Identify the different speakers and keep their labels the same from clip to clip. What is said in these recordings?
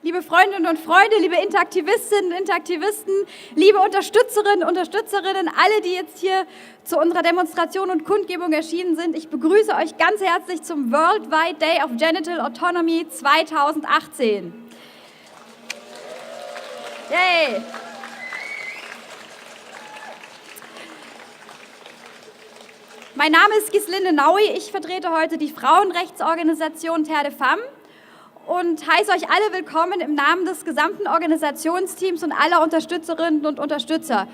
Speaker 1: liebe Freundinnen und Freunde, liebe Interaktivistinnen und Interaktivisten, liebe Unterstützerinnen und Unterstützerinnen, alle, die jetzt hier zu unserer Demonstration und Kundgebung erschienen sind. Ich begrüße euch ganz herzlich zum Worldwide Day of Genital Autonomy 2018. Yay! Mein Name ist Gislinde Naui, ich vertrete heute die Frauenrechtsorganisation Terre de Femmes und heiße euch alle willkommen im Namen des gesamten Organisationsteams und aller Unterstützerinnen und Unterstützer.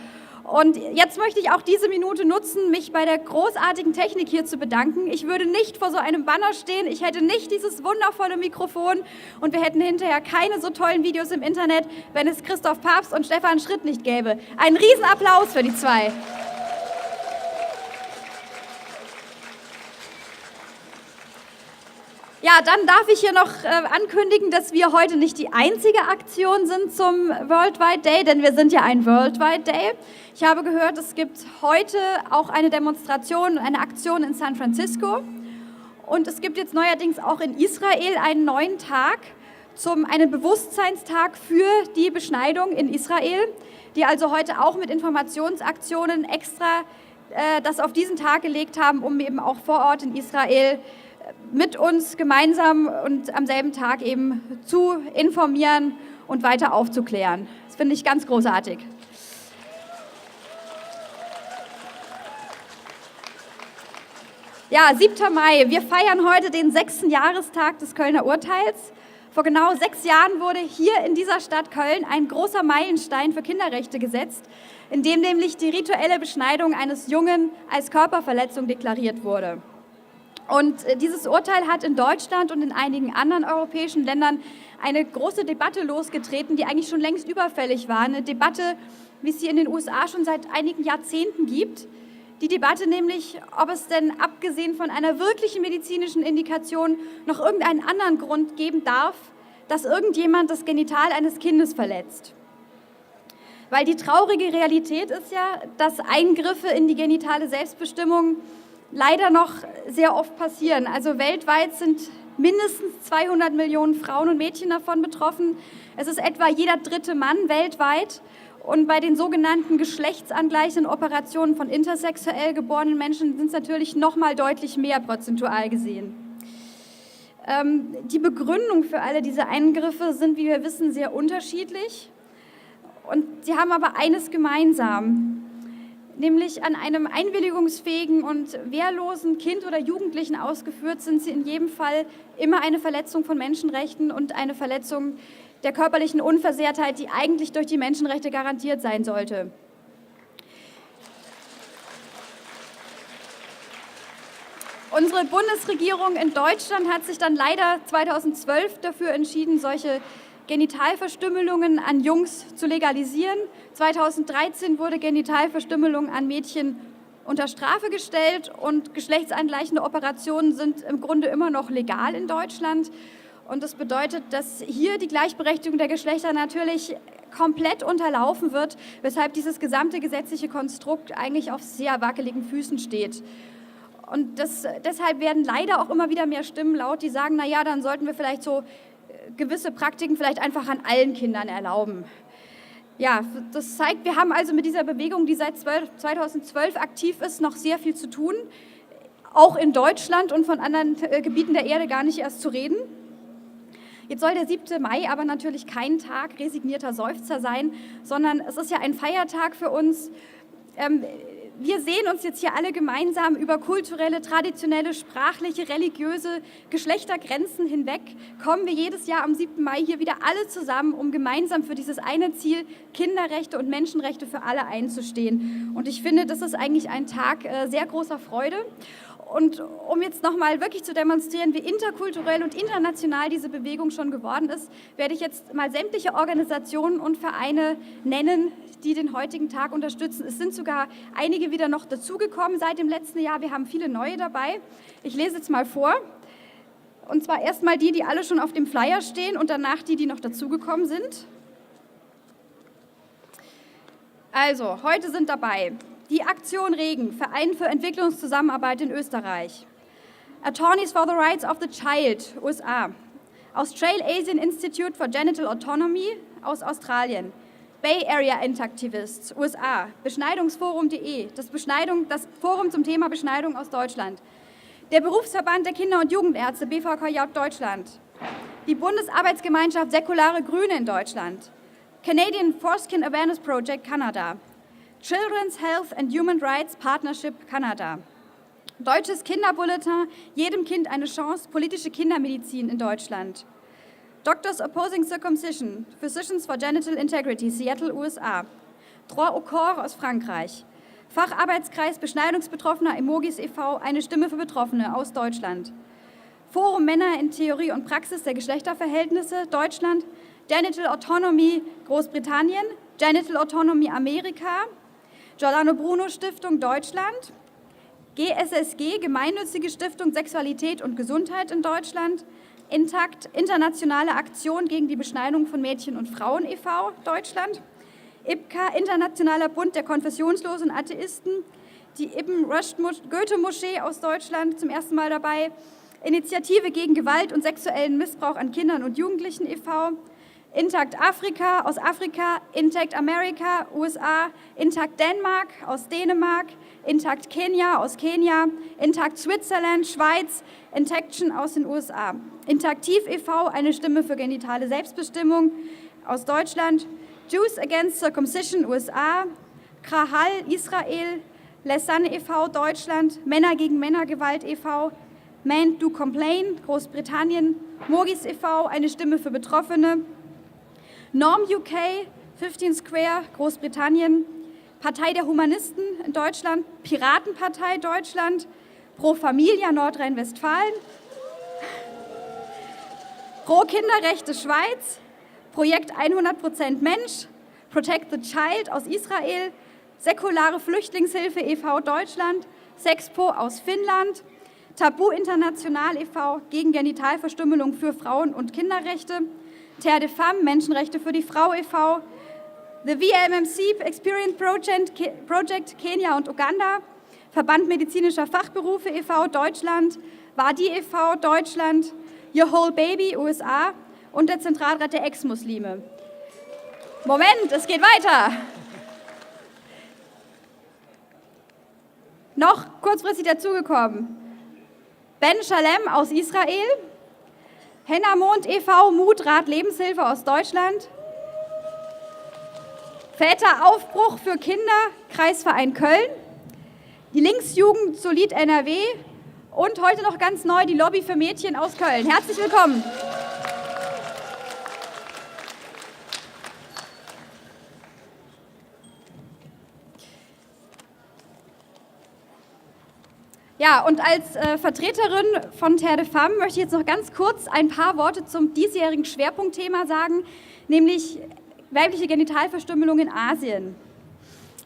Speaker 1: Und jetzt möchte ich auch diese Minute nutzen, mich bei der großartigen Technik hier zu bedanken. Ich würde nicht vor so einem Banner stehen, ich hätte nicht dieses wundervolle Mikrofon und wir hätten hinterher keine so tollen Videos im Internet, wenn es Christoph Papst und Stefan Schritt nicht gäbe. Einen Riesenapplaus für die zwei. Ja, dann darf ich hier noch ankündigen, dass wir heute nicht die einzige Aktion sind zum Worldwide Day, denn wir sind ja ein Worldwide Day. Ich habe gehört, es gibt heute auch eine Demonstration, eine Aktion in San Francisco. Und es gibt jetzt neuerdings auch in Israel einen neuen Tag, einen Bewusstseinstag für die Beschneidung in Israel, die also heute auch mit Informationsaktionen extra das auf diesen Tag gelegt haben, um eben auch vor Ort in Israel mit uns gemeinsam und am selben Tag eben zu informieren und weiter aufzuklären. Das finde ich ganz großartig. Ja, 7. Mai. Wir feiern heute den 6. Jahrestag des Kölner Urteils. Vor genau 6 Jahren wurde hier in dieser Stadt Köln ein großer Meilenstein für Kinderrechte gesetzt, in dem nämlich die rituelle Beschneidung eines Jungen als Körperverletzung deklariert wurde. Und dieses Urteil hat in Deutschland und in einigen anderen europäischen Ländern eine große Debatte losgetreten, die eigentlich schon längst überfällig war. Eine Debatte, wie es sie in den USA schon seit einigen Jahrzehnten gibt. Die Debatte nämlich, ob es denn abgesehen von einer wirklichen medizinischen Indikation noch irgendeinen anderen Grund geben darf, dass irgendjemand das Genital eines Kindes verletzt. Weil die traurige Realität ist ja, dass Eingriffe in die genitale Selbstbestimmung leider noch sehr oft passieren. Also weltweit sind mindestens 200 Millionen Frauen und Mädchen davon betroffen. Es ist etwa jeder 3. Mann weltweit. Und bei den sogenannten geschlechtsangleichenden Operationen von intersexuell geborenen Menschen sind es natürlich noch mal deutlich mehr prozentual gesehen. Die Begründung für alle diese Eingriffe sind, wie wir wissen, sehr unterschiedlich. Und sie haben aber eines gemeinsam. Nämlich an einem einwilligungsfähigen und wehrlosen Kind oder Jugendlichen ausgeführt, sind sie in jedem Fall immer eine Verletzung von Menschenrechten und eine Verletzung der körperlichen Unversehrtheit, die eigentlich durch die Menschenrechte garantiert sein sollte. Unsere Bundesregierung in Deutschland hat sich dann leider 2012 dafür entschieden, solche Genitalverstümmelungen an Jungs zu legalisieren. 2013 wurde Genitalverstümmelung an Mädchen unter Strafe gestellt und geschlechtsangleichende Operationen sind im Grunde immer noch legal in Deutschland. Und das bedeutet, dass hier die Gleichberechtigung der Geschlechter natürlich komplett unterlaufen wird, weshalb dieses gesamte gesetzliche Konstrukt eigentlich auf sehr wackeligen Füßen steht. Und deshalb werden leider auch immer wieder mehr Stimmen laut, die sagen, naja, dann sollten wir vielleicht so gewisse Praktiken vielleicht einfach an allen Kindern erlauben. Ja, das zeigt, wir haben also mit dieser Bewegung, die seit 2012 aktiv ist, noch sehr viel zu tun, auch in Deutschland und von anderen Gebieten der Erde gar nicht erst zu reden. Jetzt soll der 7. Mai aber natürlich kein Tag resignierter Seufzer sein, sondern es ist ja ein Feiertag für uns. Wir sehen uns jetzt hier alle gemeinsam über kulturelle, traditionelle, sprachliche, religiöse Geschlechtergrenzen hinweg, kommen wir jedes Jahr am 7. Mai hier wieder alle zusammen, um gemeinsam für dieses eine Ziel, Kinderrechte und Menschenrechte für alle einzustehen. Und ich finde, das ist eigentlich ein Tag sehr großer Freude. Und um jetzt nochmal wirklich zu demonstrieren, wie interkulturell und international diese Bewegung schon geworden ist, werde ich jetzt mal sämtliche Organisationen und Vereine nennen, die den heutigen Tag unterstützen. Es sind sogar einige wieder noch dazugekommen seit dem letzten Jahr. Wir haben viele neue dabei. Ich lese jetzt mal vor. Und zwar erstmal die alle schon auf dem Flyer stehen und danach die noch dazugekommen sind. Also, heute sind dabei die Aktion Regen, Verein für Entwicklungszusammenarbeit in Österreich. Attorneys for the Rights of the Child, USA. Australasian Institute for Genital Autonomy aus Australien, Bay Area Intactivists, USA, Beschneidungsforum.de, das Forum zum Thema Beschneidung aus Deutschland, der Berufsverband der Kinder- und Jugendärzte BVKJ Deutschland, die Bundesarbeitsgemeinschaft Säkulare Grüne in Deutschland, Canadian Foreskin Awareness Project Kanada, Children's Health and Human Rights Partnership Kanada, Deutsches Kinderbulletin, jedem Kind eine Chance, politische Kindermedizin in Deutschland, Doctors Opposing Circumcision, Physicians for Genital Integrity, Seattle, USA, Droit au Corps aus Frankreich, Facharbeitskreis Beschneidungsbetroffener Emojis e.V., eine Stimme für Betroffene aus Deutschland, Forum Männer in Theorie und Praxis der Geschlechterverhältnisse, Deutschland, Genital Autonomy Großbritannien, Genital Autonomy Amerika, Giordano Bruno Stiftung Deutschland, GSSG, Gemeinnützige Stiftung Sexualität und Gesundheit in Deutschland, Intakt, Internationale Aktion gegen die Beschneidung von Mädchen und Frauen e.V., Deutschland, IPKA, Internationaler Bund der konfessionslosen Atheisten, die Ibn Rushd Goethe-Moschee aus Deutschland zum ersten Mal dabei, Initiative gegen Gewalt und sexuellen Missbrauch an Kindern und Jugendlichen e.V., Intakt Afrika aus Afrika, Intakt Amerika, USA, Intakt Dänemark aus Dänemark, Intakt Kenia aus Kenia, Intakt Switzerland, Schweiz, Intaction aus den USA, Intaktiv e.V., eine Stimme für genitale Selbstbestimmung aus Deutschland, Jews Against Circumcision USA, Krahal Israel, Lesanne e.V. Deutschland, Männer gegen Männergewalt e.V., Men Do Complain Großbritannien, Mogis e.V., eine Stimme für Betroffene, Norm UK, 15 Square Großbritannien, Partei der Humanisten in Deutschland, Piratenpartei Deutschland, Pro Familia Nordrhein-Westfalen, Pro Kinderrechte Schweiz, Projekt 100% Mensch, Protect the Child aus Israel, Säkulare Flüchtlingshilfe e.V. Deutschland, Sexpo aus Finnland, Tabu International e.V. gegen Genitalverstümmelung für Frauen- und Kinderrechte, Terre de Femmes, Menschenrechte für die Frau e.V., The VMMC Experience Project Kenia und Uganda, Verband medizinischer Fachberufe e.V. Deutschland, Wadi e.V. Deutschland, Your Whole Baby USA und der Zentralrat der Ex-Muslime. Moment, es geht weiter. Noch kurzfristig dazugekommen. Ben Shalem aus Israel, Hennamond e.V. Mutrat Lebenshilfe aus Deutschland, Väter Aufbruch für Kinder, Kreisverein Köln, die Linksjugend Solid NRW und heute noch ganz neu die Lobby für Mädchen aus Köln. Herzlich willkommen. Ja, und als Vertreterin von Terre de Femmes möchte ich jetzt noch ganz kurz ein paar Worte zum diesjährigen Schwerpunktthema sagen, nämlich weibliche Genitalverstümmelung in Asien.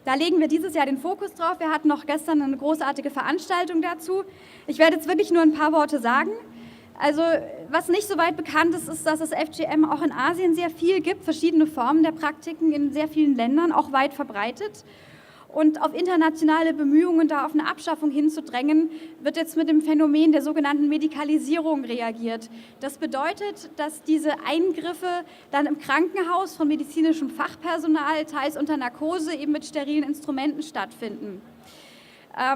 Speaker 1: Da legen wir dieses Jahr den Fokus drauf. Wir hatten noch gestern eine großartige Veranstaltung dazu. Ich werde jetzt wirklich nur ein paar Worte sagen. Also was nicht so weit bekannt ist, ist, dass es FGM auch in Asien sehr viel gibt, verschiedene Formen der Praktiken in sehr vielen Ländern, auch weit verbreitet. Und auf internationale Bemühungen, da auf eine Abschaffung hinzudrängen, wird jetzt mit dem Phänomen der sogenannten Medikalisierung reagiert. Das bedeutet, dass diese Eingriffe dann im Krankenhaus von medizinischem Fachpersonal, teils unter Narkose, eben mit sterilen Instrumenten stattfinden. Da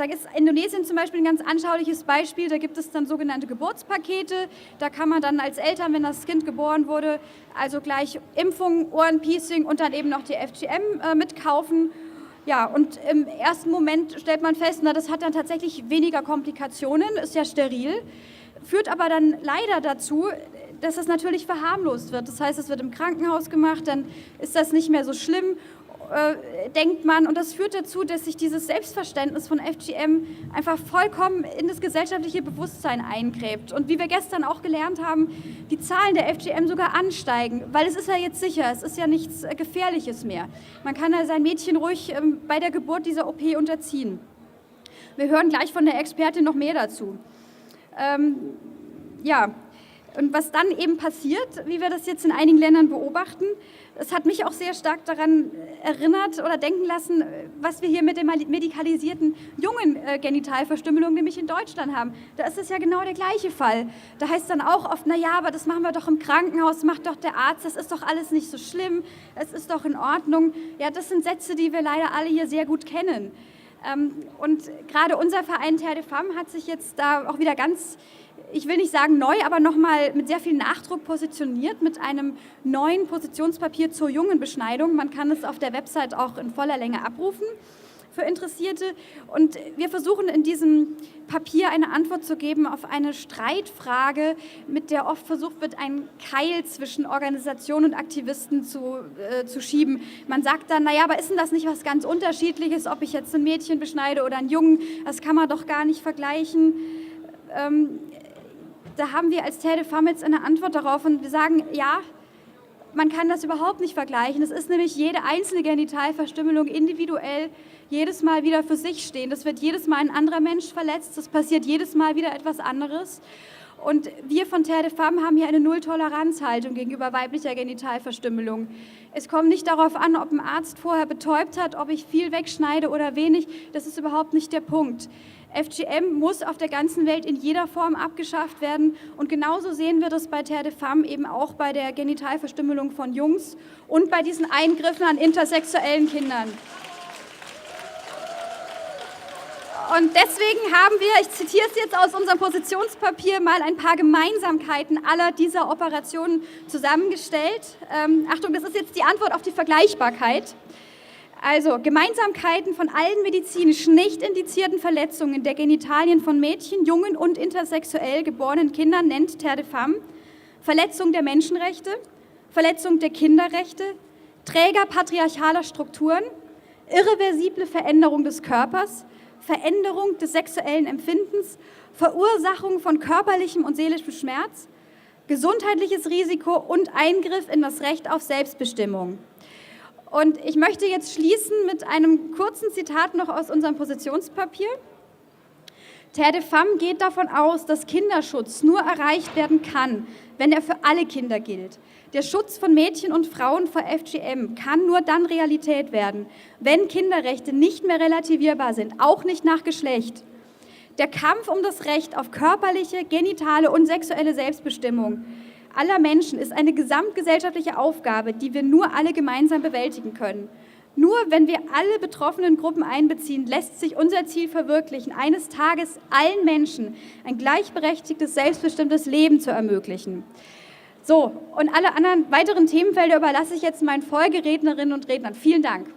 Speaker 1: ist Indonesien zum Beispiel ein ganz anschauliches Beispiel. Da gibt es dann sogenannte Geburtspakete. Da kann man dann als Eltern, wenn das Kind geboren wurde, also gleich Impfung, Ohrenpiecing und dann eben noch die FGM mitkaufen. Ja, und im ersten Moment stellt man fest, na, das hat dann tatsächlich weniger Komplikationen, ist ja steril, führt aber dann leider dazu, dass es natürlich verharmlost wird. Das heißt, es wird im Krankenhaus gemacht, dann ist das nicht mehr so schlimm, denkt man. Und das führt dazu, dass sich dieses Selbstverständnis von FGM einfach vollkommen in das gesellschaftliche Bewusstsein eingräbt. Und wie wir gestern auch gelernt haben, die Zahlen der FGM sogar ansteigen, weil es ist ja jetzt sicher, es ist ja nichts Gefährliches mehr. Man kann ja sein Mädchen ruhig bei der Geburt dieser OP unterziehen. Wir hören gleich von der Expertin noch mehr dazu. Und was dann eben passiert, wie wir das jetzt in einigen Ländern beobachten, das hat mich auch sehr stark daran erinnert oder denken lassen, was wir hier mit der medikalisierten jungen Genitalverstümmelung nämlich in Deutschland haben. Da ist es ja genau der gleiche Fall. Da heißt dann auch oft, naja, aber das machen wir doch im Krankenhaus, macht doch der Arzt, das ist doch alles nicht so schlimm, es ist doch in Ordnung. Ja, das sind Sätze, die wir leider alle hier sehr gut kennen. Und gerade unser Verein Terre de Femmes hat sich jetzt da auch wieder ganz, ich will nicht sagen neu, aber nochmal mit sehr viel Nachdruck positioniert mit einem neuen Positionspapier zur jungen Beschneidung. Man kann es auf der Website auch in voller Länge abrufen für Interessierte. Und wir versuchen in diesem Papier eine Antwort zu geben auf eine Streitfrage, mit der oft versucht wird, einen Keil zwischen Organisation und Aktivisten zu schieben. Man sagt dann, naja, aber ist denn das nicht was ganz Unterschiedliches, ob ich jetzt ein Mädchen beschneide oder einen Jungen? Das kann man doch gar nicht vergleichen. Da haben wir als Terre de Femmes jetzt eine Antwort darauf und wir sagen, ja, man kann das überhaupt nicht vergleichen. Es ist nämlich jede einzelne Genitalverstümmelung individuell jedes Mal wieder für sich stehen. Das wird jedes Mal ein anderer Mensch verletzt, das passiert jedes Mal wieder etwas anderes. Und wir von Terre de Femmes haben hier eine Null-Toleranz-Haltung gegenüber weiblicher Genitalverstümmelung. Es kommt nicht darauf an, ob ein Arzt vorher betäubt hat, ob ich viel wegschneide oder wenig. Das ist überhaupt nicht der Punkt. FGM muss auf der ganzen Welt in jeder Form abgeschafft werden. Und genauso sehen wir das bei Terre de Femmes eben auch bei der Genitalverstümmelung von Jungs und bei diesen Eingriffen an intersexuellen Kindern. Und deswegen haben wir, ich zitiere es jetzt aus unserem Positionspapier, mal ein paar Gemeinsamkeiten aller dieser Operationen zusammengestellt. Achtung, das ist jetzt die Antwort auf die Vergleichbarkeit. Also Gemeinsamkeiten von allen medizinisch nicht indizierten Verletzungen der Genitalien von Mädchen, Jungen und intersexuell geborenen Kindern nennt Terre de Femmes: Verletzung der Menschenrechte, Verletzung der Kinderrechte, Träger patriarchaler Strukturen, irreversible Veränderung des Körpers, Veränderung des sexuellen Empfindens, Verursachung von körperlichem und seelischem Schmerz, gesundheitliches Risiko und Eingriff in das Recht auf Selbstbestimmung. Und ich möchte jetzt schließen mit einem kurzen Zitat noch aus unserem Positionspapier. Terre de Femmes geht davon aus, dass Kinderschutz nur erreicht werden kann, wenn er für alle Kinder gilt. Der Schutz von Mädchen und Frauen vor FGM kann nur dann Realität werden, wenn Kinderrechte nicht mehr relativierbar sind, auch nicht nach Geschlecht. Der Kampf um das Recht auf körperliche, genitale und sexuelle Selbstbestimmung aller Menschen ist eine gesamtgesellschaftliche Aufgabe, die wir nur alle gemeinsam bewältigen können. Nur wenn wir alle betroffenen Gruppen einbeziehen, lässt sich unser Ziel verwirklichen, eines Tages allen Menschen ein gleichberechtigtes, selbstbestimmtes Leben zu ermöglichen. So, und alle anderen weiteren Themenfelder überlasse ich jetzt meinen Folgerednerinnen und Rednern. Vielen Dank.